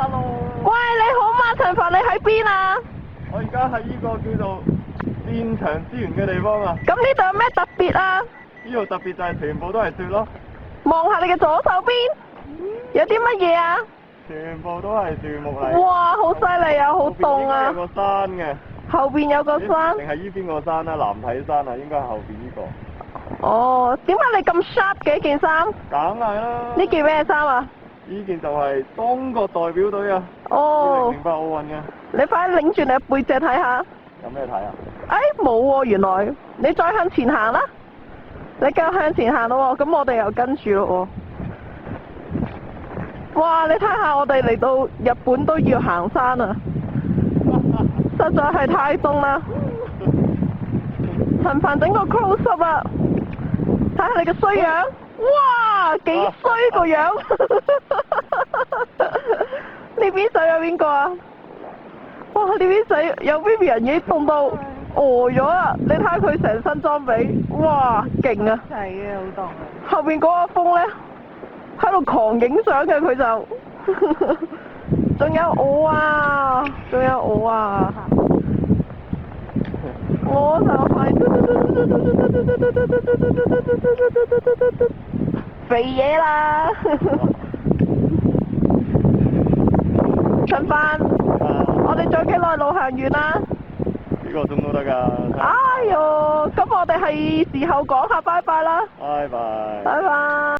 hello。喂，你好嘛，陳凡，你喺邊啊？我而家喺呢個叫做戰場資源嘅地方啊。咁呢度有咩特別啊？呢度特別就係全部都係雪咯。望下你嘅左手邊，有啲乜嘢啊？全部都係樹木嚟。哇，好犀利啊，好凍啊！有個山嘅。後邊有個山。定係呢邊個山啊？藍體山啊，應該係後邊呢個。哦，點解你咁 sharp 嘅件衫？梗係啦。呢件咩衫啊？呢件就係中國代表隊啊。哦。2008奧運嘅。你快啲擰住你背脊睇下。有咩睇啊？哎，冇喎，原來你再向前行啦。你繼續向前行咯喎，咁我哋又跟住咯喎。哇！你睇下我哋嚟到日本都要行山啊，實在係太凍啦。陳凡整個 close up 啊，睇下你嘅衰樣。哇！幾衰個樣。呢邊水有邊個啊？哇！呢邊水有 Vivian 已經凍到呆咗啦！你睇下佢成身裝備，哇，勁啊！係嘅，好凍啊！後邊嗰個風咧，喺度狂影相嘅佢就，仲有我啊，仲有我啊，我就係肥嘢啦！陳凡，我哋仲有幾耐路行完啊？幾個鐘都得㗎。哎呦，咁我哋係時候講下拜拜啦。拜拜。拜拜。